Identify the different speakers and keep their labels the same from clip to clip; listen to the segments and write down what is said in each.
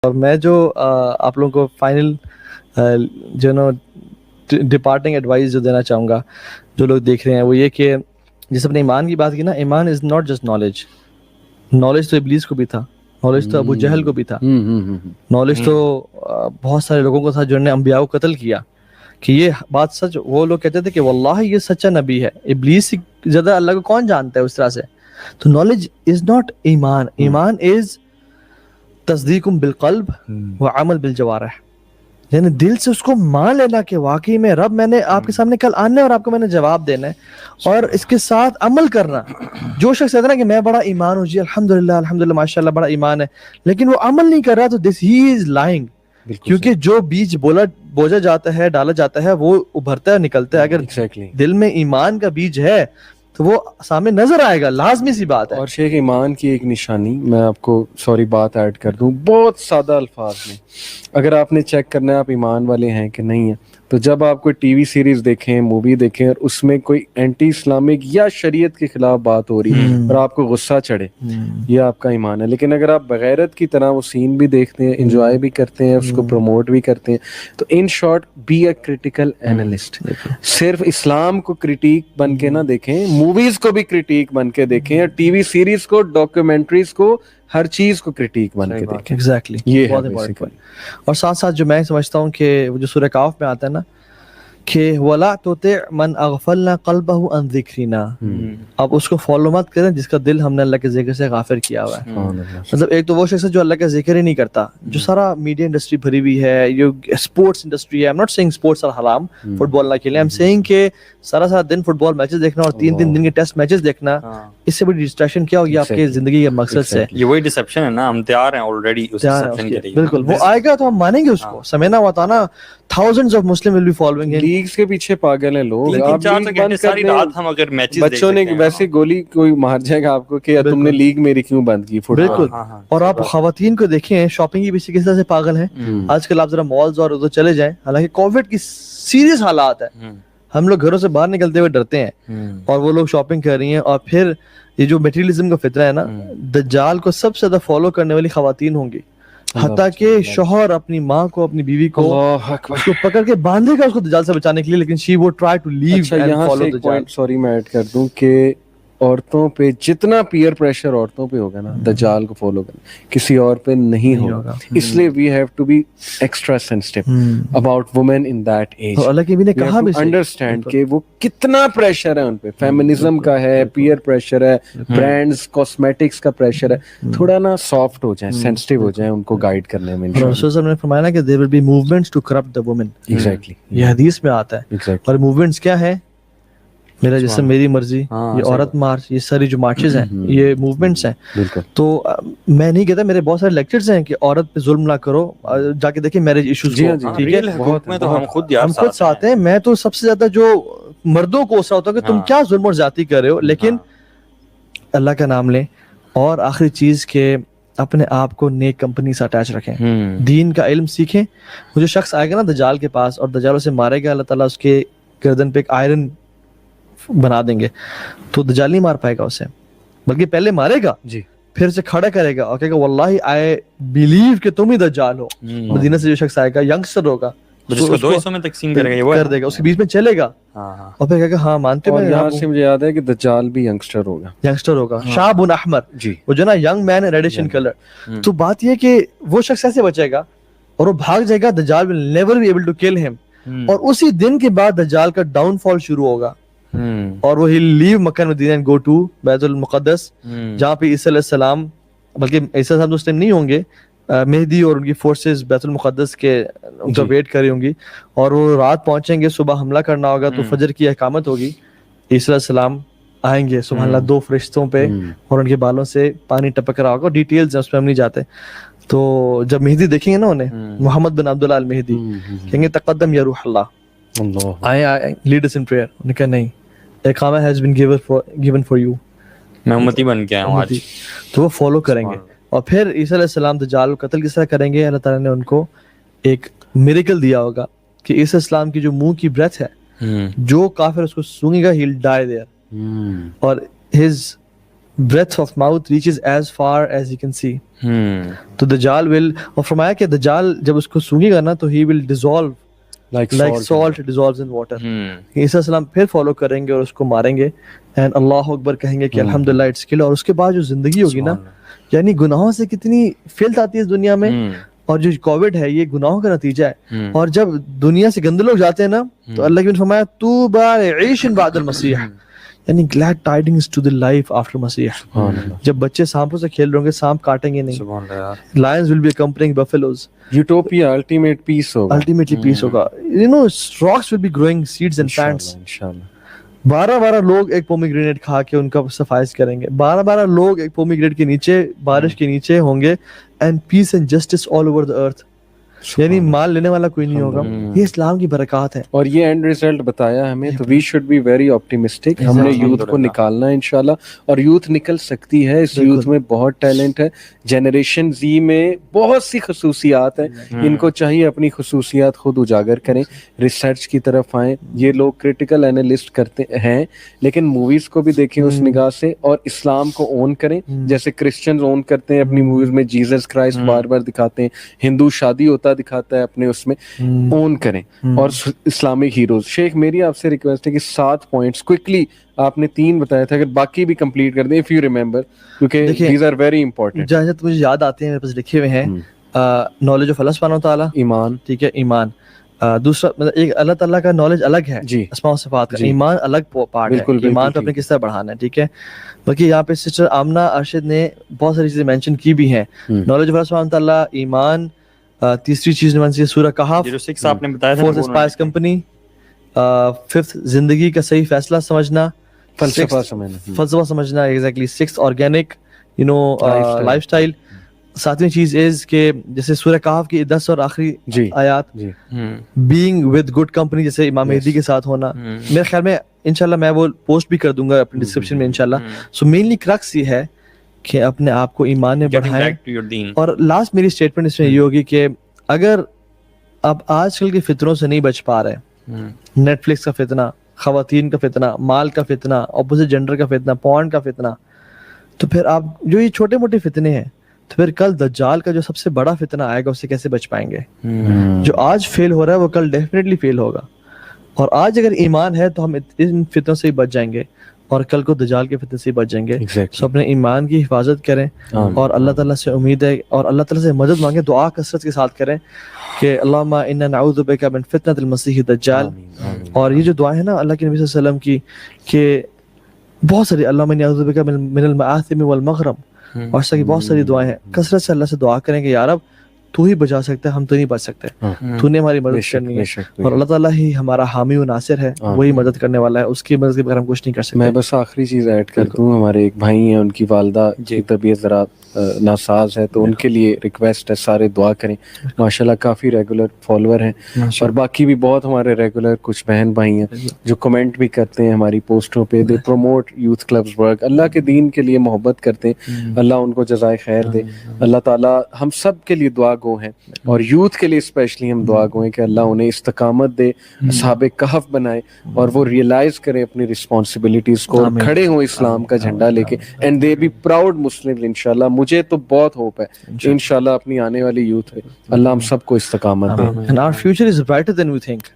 Speaker 1: اور میں جو آپ لوگوں کو فائنل جو نا ڈپارٹنگ ایڈوائز جو دینا چاہوں گا جو لوگ دیکھ رہے ہیں وہ یہ کہ جس اپنے ایمان کی بات کی نا، ایمان is not just knowledge. Knowledge تو ابلیس کو بھی تھا، نالج تو ابو جہل کو بھی تھا، نالج تو بہت سارے لوگوں کو تھا جنہوں نے انبیاء کو قتل کیا کہ یہ بات سچ. وہ لوگ کہتے تھے کہ واللہ یہ سچا نبی ہے. ابلیس سے زیادہ اللہ کو کون جانتا ہے اس طرح سے. تو نالج از ناٹ ایمان. ایمان از تصدیق بالقلب و عمل بالجوارح، یعنی دل سے اس کو مان لینا کہ واقعی میں رب میں نے آپ کے سامنے کل آنا ہے اور آپ کو میں نے جواب دینا ہے، اور اس کے ساتھ عمل کرنا. جو شخص کہتا ہے نا کہ میں بڑا ایمان ہوں، جی الحمدللہ الحمدللہ ماشاء اللہ بڑا ایمان ہے، لیکن وہ عمل نہیں کر رہا، تو دس ہی از لائنگ. کیونکہ جو بیج بوجا جاتا ہے، ڈالا جاتا ہے، وہ ابھرتا ہے نکلتا ہے. اگر دل میں ایمان کا بیج ہے تو وہ سامنے نظر آئے گا، لازمی سی بات ہے.
Speaker 2: اور شیخ ایمان کی ایک نشانی میں آپ کو بات ایڈ کر دوں بہت سادہ الفاظ میں. اگر آپ نے چیک کرنا ہے آپ ایمان والے ہیں کہ نہیں ہیں، تو جب آپ کوئی ٹی وی سیریز دیکھیں، مووی دیکھیں، اور اس میں کوئی اینٹی اسلامک یا شریعت کے خلاف بات ہو رہی ہے اور آپ کو غصہ چڑھے، یہ آپ کا ایمان ہے. لیکن اگر آپ بغیرت کی طرح وہ سین بھی دیکھتے ہیں، انجوائے بھی کرتے ہیں، اس کو پروموٹ بھی کرتے ہیں، تو in short be a critical analyst. صرف اسلام کو کریٹیک بن کے نہ دیکھیں، موویز کو بھی کریٹیک بن کے دیکھیں، اور ٹی وی سیریز کو، ڈاکیومنٹریز کو، ہر چیز کو کریٹیک بن کے دیکھیں.
Speaker 1: ایگزیکٹلی،
Speaker 2: یہ
Speaker 1: بہت امپورٹنٹ پوائنٹ. اور ساتھ ساتھ جو میں سمجھتا ہوں کہ وہ جو سورہ کہف میں آتا ہے نا کہ وَلَا تُطِعْ مَنْ أَغْفَلْنَا قَلْبَهُ عَنْ ذِكْرِنَا، اب اس کو فالو مت کریں جس کا دل ہم نے اللہ کے ذکر سے غافل کیا ہوا ہے. مطلب ایک تو وہ شخص ہے جو اللہ کا ذکر ہی نہیں کرتا، جو سارا میڈیا انڈسٹری بھری ہوئی ہے، یہ اسپورٹس انڈسٹری ہے. I'm not saying sports are حرام، فٹ بال نہ کھیلیں. I'm saying کہ سارا دن فٹ بال میچز دیکھنا اور 3 دن کے ٹیسٹ میچز دیکھنا، اس سے بڑی ڈسٹریکشن کیا ہوگی آپ کے زندگی کے مقصد سے؟
Speaker 3: یہ وہی ڈسپشن ہے نا، ہم تیار ہیں آلریڈی اس ڈسپشن کے لیے.
Speaker 1: بالکل، وہ آئے گا تو ہم مانیں گے اس کو. سمعنا وطاعنا، thousands of Muslim will be following it.
Speaker 2: لیگز کے پیچھے پاگل ہیں لوگ. آپ
Speaker 3: ساری رات ہم اگر میچز
Speaker 2: بچوں نے ویسے گولی کوئی مار جائے گا آپ کو کہ تم نے لیگ میری کیوں بند کی.
Speaker 1: بالکل. اور آپ خواتین کو دیکھیں شاپنگ کی پیچھے کس طرح سے پاگل ہیں. آج کل آپ ذرا مالز اور ادھر چلے جائیں، حالانکہ کووڈ کی سیریس حالات ہے، ہم لوگ گھروں سے باہر نکلتے ہوئے ڈرتے ہیں، اور وہ لوگ شاپنگ کر رہی ہیں. اور پھر یہ جو میٹیریلزم کا فطرہ ہے نا، دجال کو سب سے زیادہ فالو کرنے والی خواتین ہوں گی، حتیٰ کہ شوہر اپنی ماں کو، اپنی بیوی کو اس کو پکڑ کے باندھے گا اس کو دجال سے بچانے کے لیے، لیکن she would try to leave and follow دجال.
Speaker 2: سوری میں ایڈ کر دوں کہ عورتوں پہ جتنا پیئر پریشر عورتوں پہ ہوگا نا، دجال کو فالو کرنا کسی اور پہ نہیں ہوگا. اس لیے we have to be extra sensitive about women in that age.
Speaker 1: Allah کی بھی نے کہا بھی
Speaker 2: انڈرسٹینڈ کہ وہ کتنا پریشر ہے ان پہ، فیمنزم کا ہے، پیئر پریشر ہے، برانڈز کاسمیٹکس کا پریشر ہے. تھوڑا نا سافٹ ہو جائیں، سینسٹیو ہو جائیں ان کو گائیڈ کرنے میں.
Speaker 1: رسول صلی اللہ علیہ وسلم نے فرمایا نا کہ there will be movements to corrupt the women.
Speaker 2: Exactly,
Speaker 1: یہ حدیث میں آتا ہے. اور موومنٹس کیا ہے؟ میرا جسم میری مرضی، یہ عورت مارچ، یہ ساری جو مارچز ہیں یہ موومنٹس ہیں.
Speaker 2: تو
Speaker 1: میں نہیں کہتا، میرے بہت سارے لیکچرز ہیں کہ عورت پہ ظلم نہ کرو، جا کے دیکھیں میرج ایشوز کو، ٹھیک ہے،
Speaker 3: ہم خود
Speaker 1: ساتھ ہیں. میں تو سب سے زیادہ جو مردوں کو اس ہوتا ہے کہ تم کیا ظلم اور زیادتی کر رہے ہو، لیکن اللہ کا نام لیں. اور آخری چیز کہ اپنے آپ کو نیک کمپنی سے اٹیچ رکھیں، دین کا علم سیکھیں. وہ جو شخص آئے گا نا دجال کے پاس اور دجال اسے مارے گا، اللہ تعالیٰ اس کے گردن پہ ایک آئرن بنا دیں گے، تو دجال نہیں مار پائے گا اسے، بلکہ پہلے مارے گا، پھر اسے کھڑا کرے گا اور کہے گا واللہ آئی بیلیو کہ تم ہی دجال ہو. مدینہ سے جو شخص آئے گا، ینگسٹر ہوگا،
Speaker 3: اس کو 2 حصوں میں تقسیم کر
Speaker 1: دے گا، اس کے بیچ میں چلے گا اور پھر کہے گا ہاں مانتے
Speaker 2: ہو. یہاں سے مجھے یاد ہے کہ دجال بھی ینگسٹر ہوگا،
Speaker 1: شاب احمر، وہ جو نا ینگ مین ریڈش ان کلر. تو بات یہ کہ وہ شخص ایسے بچے گا اور وہ بھاگ جائے گا، دجال will never be able to kill him. اور اسی دن کے بعد دجال کا ڈاؤن فال شروع ہوگا، اور وہ لیو مکہ مدینہ اینڈ گو ٹو بیت المقدس، جہاں پہ عیسیٰ علیہ السلام، بلکہ عیسیٰ صاحب اس ٹائم نہیں ہوں گے، مہدی اور ان کی فورسز بیت المقدس کے ان کا ویٹ کر رہی ہوں گی، اور وہ رات پہنچیں گے، صبح حملہ کرنا ہوگا، تو فجر کی اقامت ہوگی، عیسیٰ علیہ السلام آئیں گے سبحان اللہ 2 فرشتوں پہ، اور ان کے بالوں سے پانی ٹپک رہا ہوگا. ڈیٹیلز ہیں اس پہ ہم نہیں جاتے. تو جب مہدی دیکھیں گے نا انہیں، محمد بن عبداللہ المہدی، کہیں گے تقدم یا روح اللہ، آئے لیڈ اس ان پریئر. انہوں نے کہا نہیں، اقامہ has been given for you،
Speaker 3: میں امتی بن کے آیا ہوں آج.
Speaker 1: تو وہ فالو کریں گے. اور پھر عیسیٰ علیہ السلام دجال کو قتل کس طرح کریں گے؟ اللہ تعالیٰ نے ان کو ایک میریکل دیا ہوگا کہ عیسیٰ السلام کی جو منہ کی بریتھ ہے، جو کافر اس کو سونگے گا، he'll die there. اور his breath of mouth reaches as far as he can see. تو دجال will, اور فرمایا کہ دجال جب اس کو سونگے گا نا تو he will dissolve
Speaker 2: like
Speaker 1: salt dissolves in water. عیسیٰ السلام پھر فالو کریں گے اور اس کو ماریں گے and اللہ اکبر کہیں گے کہ الحمدللہ اٹس کل. اور اس کے بعد جو زندگی ہوگی نا, یعنی گناہوں سے کتنی فلت آتی ہے اس دنیا میں, اور جو کووڈ ہے یہ گناہوں کا نتیجہ ہے. اور جب دنیا سے گندے لوگ جاتے ہیں نا تو اللہ نے فرمایا طوبی لعیش بعد المسیح, یعنی glad tidings to the life after مسیح. جب بچے سانپوں سے کھیل رہے ہوں گے, سانپ کاٹیں گے نہیں. lions will be accompanying buffaloes.
Speaker 2: utopia, ultimate peace ہوگا,
Speaker 1: ultimately peace ہوگا. you know rocks will be growing seeds and plants.
Speaker 2: انشاءاللہ
Speaker 1: 12 لوگ ایک پومیگرینیٹ کھا کے ان کا صفائش کریں گے. 12 لوگ ایک پومیگرینیٹ کے نیچے بارش کے نیچے ہوں گے and peace and justice all over the earth. یعنی مال لینے والا کوئی نہیں ہوگا. یہ اسلام کی برکات ہے.
Speaker 2: اور یہ اینڈ ریزلٹ بتایا ہمیں, تو we should be very optimistic. ہم نے یوتھ کو نکالنا ہے انشاءاللہ, اور یوتھ نکل سکتی ہے. اس یوتھ میں بہت ٹیلنٹ ہے. جنریشن زی میں بہت سی خصوصیات ہیں, ان کو چاہیے اپنی خصوصیات خود اجاگر کریں, ریسرچ کی طرف آئیں. یہ لوگ کریٹیکل اینالسٹ کرتے ہیں لیکن موویز کو بھی دیکھیں اس نگاہ سے, اور اسلام کو اون کریں جیسے کرسچنز اون کرتے ہیں اپنی موویز میں. جیزس کرائسٹ بار بار دکھاتے ہیں, ہندو شادی ہوتا دکھاتا ہے اپنے اس میں, اون کریں. اور اسلامک ہیروز. شیخ میری آپ سے ریکویسٹ ہے کہ 7 پوائنٹس کوئکلی, آپ نے 3 بتایا تھا, اگر باقی بھی کمپلیٹ کر دیں if you remember, کیونکہ these are very important.
Speaker 1: جہاں مجھے یاد آتے ہیں میرے پاس لکھے ہوئے ہیں, نالج آف اللہ سبحانہ و تعالیٰ,
Speaker 2: ایمان,
Speaker 1: ٹھیک ہے, ایمان. دوسرا مطلب ایک اللہ تعالیٰ کا نالج الگ ہے,
Speaker 2: جی,
Speaker 1: اسماء و صفات کا. ایمان الگ پارٹ ہے, ایمان تو اپنے کس طرح بڑھانا ہے, ٹھیک ہے. باقی یہاں پہ سسٹر آمنہ ارشد نے بہت ساری چیزیں مینشن کی بھی ہیں. نالج آف اللہ سبحانہ و تعالیٰ, ایمان, تیسری چیز نے سورہ کہف,
Speaker 3: آپ نے بتایا تھا,
Speaker 1: 4th اسپائس کمپنی, 5th زندگی کا صحیح فیصلہ سمجھنا, فلسفہ سمجھنا, exactly. 6th organic lifestyle. 7ویں چیز از کہ جیسے سورہ کہف کی 10 اور آخری آیات, بینگ ود گڈ کمپنی, جیسے امام مہدی کے ساتھ ہونا. میرے خیال میں انشاءاللہ میں وہ پوسٹ بھی کر دوں گا اپنے ڈسکرپشن میں انشاءاللہ. سو مینلی کرکس یہ ہے کہ اپنے آپ کو ایمان میں بڑھائیں. اور لاسٹ میری اسٹیٹمنٹ اس میں یہ ہوگی کہ اگر آپ آج کل کے فتنوں سے نہیں بچ پا رہے, نیٹ فلکس کا فتنہ, خواتین کا فتنہ, مال کا فتنہ, اپوزٹ جینڈر کا فتنہ, پورن کا فتنہ, تو پھر آپ جو یہ چھوٹے موٹے فتنے ہیں, تو پھر کل دجال کا جو سب سے بڑا فتنہ آئے گا اس سے کیسے بچ پائیں گے؟ جو آج فیل ہو رہا ہے وہ کل ڈیفینیٹلی فیل ہوگا. اور آج اگر ایمان ہے تو ہم ان فتنوں سے ہی بچ جائیں گے, اور کل کو دجال کے فتنے سے بچ جائیں گے. سو اپنے ایمان کی حفاظت کریں, اور اللہ تعالیٰ سے امید ہے, اور اللہ تعالیٰ سے مدد مانگیں, دعا کثرت کے ساتھ کریں کہ اللہم انا نعوذ بک من فتنۃ المسیح الدجال. اور یہ جو دعا ہے نا اللہ کے نبی صلی اللہ علیہ وسلم کی, کہ بہت ساری اللہم انی اعوذ بک من المآثم والمغرم, اور اس طرح کی بہت ساری دعائیں ہیں. کثرت سے اللہ سے دعا کریں کہ یا رب تو ہی بچا سکتا ہے, ہم تو نہیں بچ سکتے, تو نے ہماری مدد کرنی ہے. اور اللہ تعالیٰ ہی ہمارا حامی و ناصر ہے, وہی مدد کرنے والا ہے, اس کی مدد کے بغیر ہم کچھ نہیں کر سکتے.
Speaker 2: میں بس آخری چیز ایڈ کر دوں, ہمارے ایک بھائی ہیں, ان کی والدہ کی طبیعت ذرا ناساز ہے, تو ان کے لیے ریکویسٹ ہے سارے دعا کریں. ماشاءاللہ کافی ریگولر فالوور ہیں, اور باقی بھی بہت ہمارے ریگولر کچھ بہن بھائی ہیں جو کمنٹ بھی کرتے ہیں ہماری پوسٹوں پہ. They promote youth clubs work, Allah کے دین کے لیے محبت کرتے ہیں. اللہ ان کو جزائے خیر دے. اللہ تعالیٰ ہم سب کے لیے دعا گو ہیں, اور یوتھ کے لیے اسپیشلی ہم دعا گو ہیں کہ اللہ انہیں استقامت دے, اصحاب کہف بنائے, اور وہ ریئلائز کریں اپنی رسپانسبلٹیز کو, کھڑے ہوں اسلام کا جھنڈا لے کے, اینڈ دے بی پراؤڈ مسلم انشاءاللہ. مجھے تو بہت ہوپ ہے انشاءاللہ اپنی آنے والی یوتھ پہ, اللہ ہم سب کو استقامت دے.
Speaker 1: And our future is brighter than we think.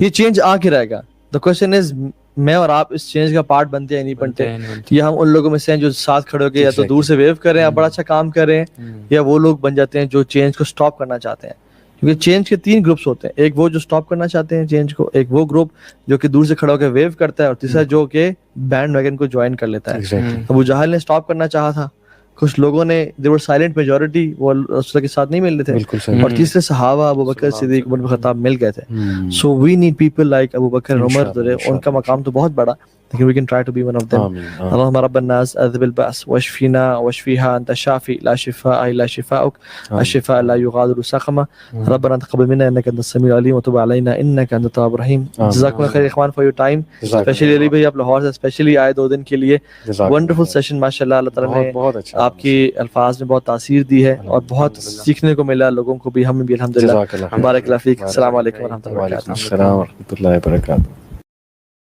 Speaker 1: یہ چینج آ کے رہے گا. The question is میں اور آپ اس چینج کا پارٹ بنتے ہیں نہیں بنتے, یا ہم ان لوگوں میں سے ہیں جو ساتھ کھڑے ہو کے یا تو دور سے ویو کریں, یا بڑا اچھا کام کریں, یا وہ لوگ بن جاتے ہیں جو چینج کو سٹاپ کرنا چاہتے ہیں. کیونکہ چینج کے 3 گروپس ہوتے ہیں, ایک وہ جو سٹاپ کرنا چاہتے ہیں چینج کو, ایک وہ گروپ جو کہ دور سے کھڑا ہو کے ویو کرتا ہے, اور تیسرا جو کہ بینڈ ویگن کو جوائن کر لیتا ہے. ابو جہل نے سٹاپ کرنا چاہا تھا, کچھ لوگوں نے they were silent majority, وہ رسول کے ساتھ نہیں مل رہے تھے, اور تیسرے صحابہ ابو بکر صدیق عمر بن خطاب مل گئے تھے. So we need people like ابو بکر, عمر, ان کا مقام تو بہت بڑا, لیکن we can try to be one of them. اللهم رب الناس اذهب البأس واشفنا واشفيها انت الشافي لا شفاء الا شفاؤك الشفاء لا يغادر سقما. ربنا تقبل منا انك انت السميع العليم وتب علينا انك انت التواب الرحيم. جزاكم الله خير اخوان for your time, especially علی بھائی آپ لاہور سے اسپیشلی آئے 2 دن کے لیے. ونڈرفل سیشن ماشاءاللہ, اللہ تعالیٰ نے آپ کی الفاظ میں بہت تاثیر دی ہے, اور بہت سیکھنے کو ملا لوگوں کو بھی, ہمیں بھی الحمدللہ. بارک اللہ فیک. السلام علیکم ورحمۃ اللہ وبرکاتہ.
Speaker 2: السلام ورحمۃ اللہ وبرکاتہ.